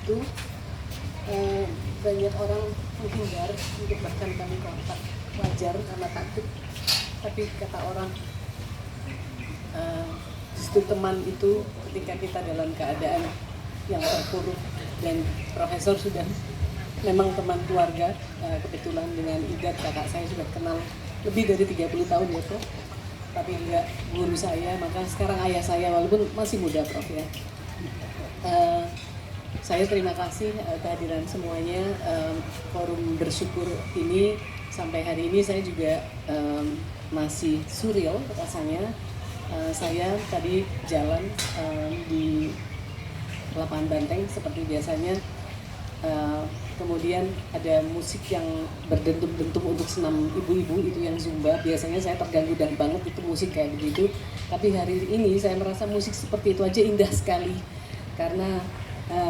itu banyak orang menghindar untuk bahkan kami kontak, wajar karena takut. Tapi kata orang, justru teman itu ketika kita dalam keadaan yang terpuruk, dan Profesor sudah memang teman keluarga, kebetulan dengan Ida kakak saya sudah kenal lebih dari 30 tahun ya Prof, tapi juga guru saya, maka sekarang ayah saya walaupun masih muda Prof ya. Saya terima kasih kehadiran semuanya. Forum bersyukur ini sampai hari ini saya juga masih surreal rasanya. Saya tadi jalan di lapangan Banteng seperti biasanya, kemudian ada musik yang berdentum-dentum untuk senam ibu-ibu itu yang Zumba. Biasanya saya terganggu banget itu musik kayak begitu, tapi hari ini saya merasa musik seperti itu aja indah sekali, karena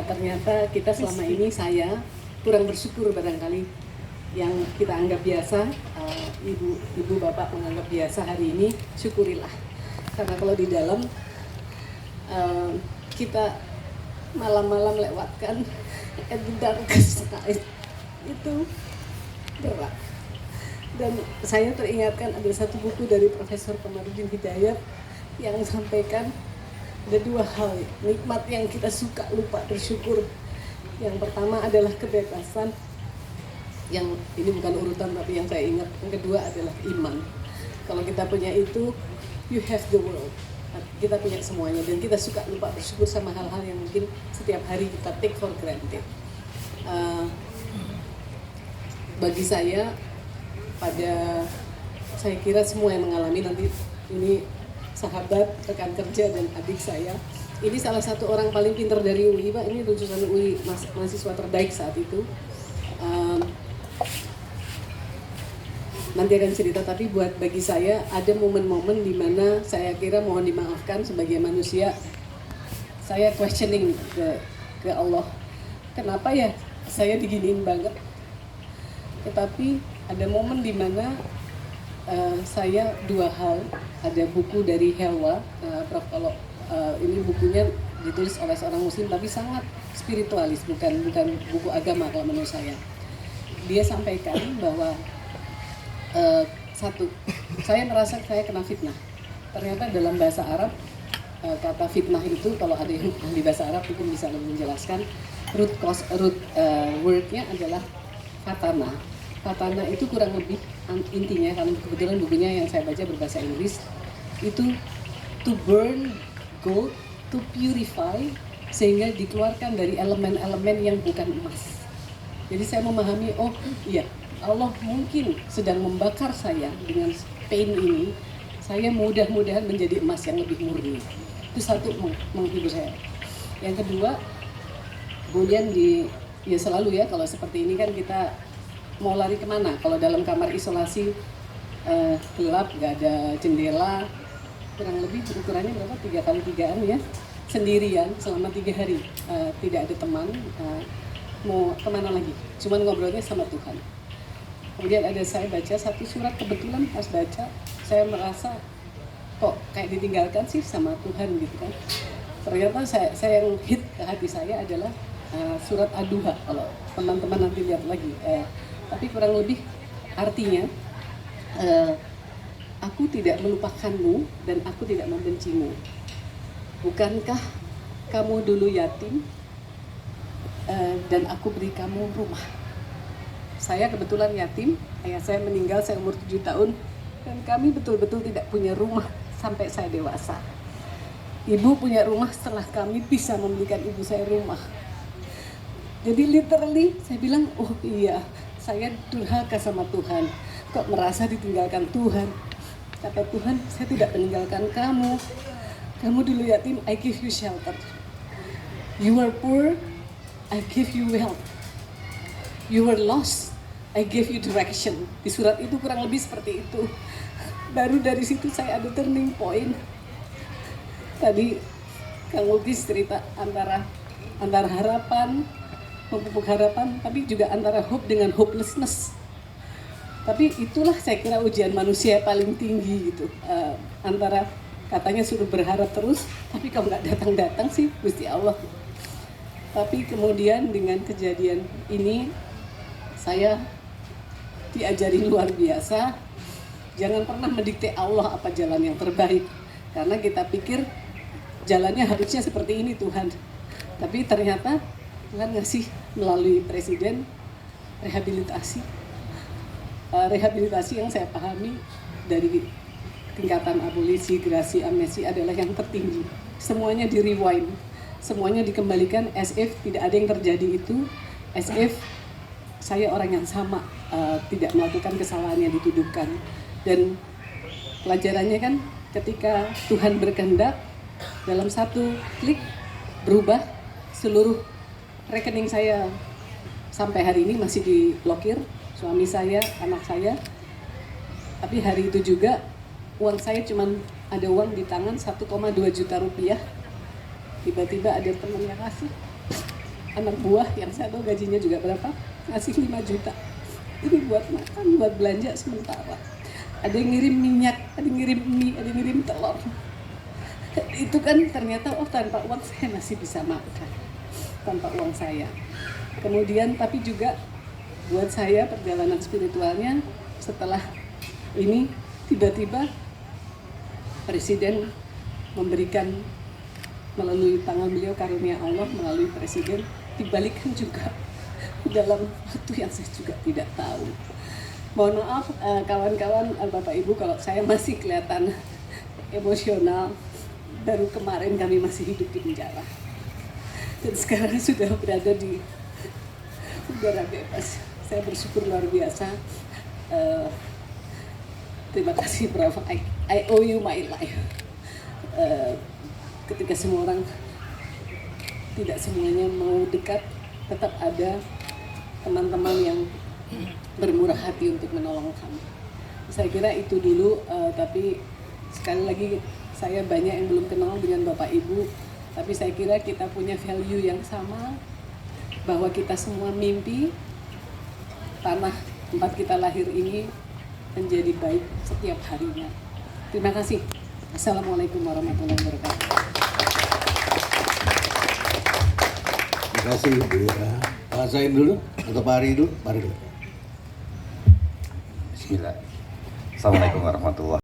ternyata kita selama ini saya kurang bersyukur barangkali. Yang kita anggap biasa, ibu bapak menganggap biasa, hari ini syukurilah, karena kalau di dalam kita malam-malam lewatkan at the darkest night itu berat. Dan saya teringatkan ada satu buku dari Profesor Kamarudin Hidayat yang sampaikan ada dua hal nikmat yang kita suka lupa bersyukur. Yang pertama adalah kebebasan, yang ini bukan urutan tapi yang saya ingat. Yang kedua adalah iman. Kalau kita punya itu, you have the world. Kita punya semuanya, dan kita suka lupa bersyukur sama hal-hal yang mungkin setiap hari kita take for granted. Bagi saya kira semua yang mengalami, nanti ini sahabat, rekan kerja, dan adik saya, ini salah satu orang paling pintar dari UI Pak, ini lulusan UI, mahasiswa terbaik saat itu. Nanti akan cerita, tapi bagi saya ada momen-momen di mana saya kira mohon dimaafkan sebagai manusia, saya questioning ke Allah, kenapa ya saya diginiin banget. Tetapi ada momen di mana saya dua hal, ada buku dari Helwa, Prof, kalau ini bukunya ditulis oleh seorang muslim tapi sangat spiritualis, bukan buku agama kalau menurut saya. Dia sampaikan bahwa satu, saya merasa saya kena fitnah. Ternyata dalam bahasa Arab kata fitnah itu, kalau ada yang ahli bahasa Arab mungkin bisa lebih menjelaskan, root wordnya adalah fatana. Fatana itu kurang lebih intinya, karena kebetulan bukunya yang saya baca berbahasa Inggris, itu to burn gold, to purify, sehingga dikeluarkan dari elemen-elemen yang bukan emas. Jadi saya memahami, oh iya, Allah mungkin sedang membakar saya dengan pain ini, saya mudah-mudahan menjadi emas yang lebih murni. Itu satu, menghibur saya. Yang kedua, kemudian ya selalu ya, kalau seperti ini kan kita mau lari kemana? Kalau dalam kamar isolasi gelap, nggak ada jendela, kurang lebih ukurannya berapa? 3x3-an ya, sendirian selama 3 hari, tidak ada teman, mau kemana lagi? Cuman ngobrolnya sama Tuhan. Kemudian ada saya baca satu surat, kebetulan pas baca saya merasa kok kayak ditinggalkan sih sama Tuhan gitu kan. Ternyata saya yang hit ke hati saya adalah surat Ad-Duha, kalau teman-teman nanti lihat lagi. Tapi kurang lebih artinya, aku tidak melupakanmu dan aku tidak membencimu. Bukankah kamu dulu yatim dan aku beri kamu rumah? Saya kebetulan yatim, ayah saya meninggal saya umur 7 tahun, dan kami betul-betul tidak punya rumah sampai saya dewasa. Ibu punya rumah setelah kami bisa membelikan ibu saya rumah. Jadi literally saya bilang, oh iya, saya durhaka sama Tuhan, kok merasa ditinggalkan Tuhan. Kata Tuhan, saya tidak meninggalkan kamu. Kamu dulu yatim, I give you shelter. You were poor, I give you wealth. You were lost, I gave you direction. Di surat itu kurang lebih seperti itu. Baru dari situ saya ada turning point. Tadi Kang Lukis cerita antara harapan, memupuk harapan, tapi juga antara hope dengan hopelessness. Tapi itulah saya kira ujian manusia paling tinggi gitu. Antara katanya suruh berharap terus, tapi kalau nggak datang-datang sih Gusti Allah. Tapi kemudian dengan kejadian ini saya diajarin luar biasa, jangan pernah mendikte Allah apa jalan yang terbaik, karena kita pikir jalannya harusnya seperti ini Tuhan, tapi ternyata Tuhan ngasih melalui presiden rehabilitasi yang saya pahami dari tingkatan abolisi, gerasi, amnesti adalah yang tertinggi. Semuanya di rewind, semuanya dikembalikan as if tidak ada yang terjadi itu, as if saya orang yang sama, tidak melakukan kesalahan yang dituduhkan. Dan pelajarannya kan ketika Tuhan berkehendak, dalam satu klik berubah, seluruh rekening saya sampai hari ini masih diblokir, suami saya, anak saya. Tapi hari itu juga uang saya cuman ada uang di tangan 1,2 juta rupiah. Tiba-tiba ada teman yang ngasih, anak buah yang saya tahu gajinya juga berapa, ngasih 5 juta. Ini buat makan, buat belanja sementara. Ada yang ngirim minyak, ada yang ngirim mie, ada yang ngirim telur. Itu kan ternyata tanpa uang saya masih bisa makan, tanpa uang saya. Kemudian tapi juga buat saya perjalanan spiritualnya setelah ini tiba-tiba Presiden memberikan melalui tangan beliau karunia Allah melalui Presiden dibalikkan juga dalam waktu yang saya juga tidak tahu. Mohon maaf kawan-kawan, Bapak Ibu kalau saya masih kelihatan emosional. Baru kemarin kami masih hidup di penjara dan sekarang sudah berada di udara bebas. Saya bersyukur luar biasa. Terima kasih Prof. I owe you my life. Ketika semua orang tidak semuanya mau dekat, tetap ada teman-teman yang bermurah hati untuk menolong kami. Saya kira itu dulu, tapi sekali lagi saya banyak yang belum kenal dengan Bapak Ibu, tapi saya kira kita punya value yang sama, bahwa kita semua mimpi tanah tempat kita lahir ini menjadi baik setiap harinya. Terima kasih. Assalamualaikum warahmatullahi wabarakatuh. Terima kasih Bu Ira. Pak Saim dulu atau Pak Ari dulu? Pak Ari dulu. Bismillah. Assalamualaikum warahmatullahi wabarakatuh.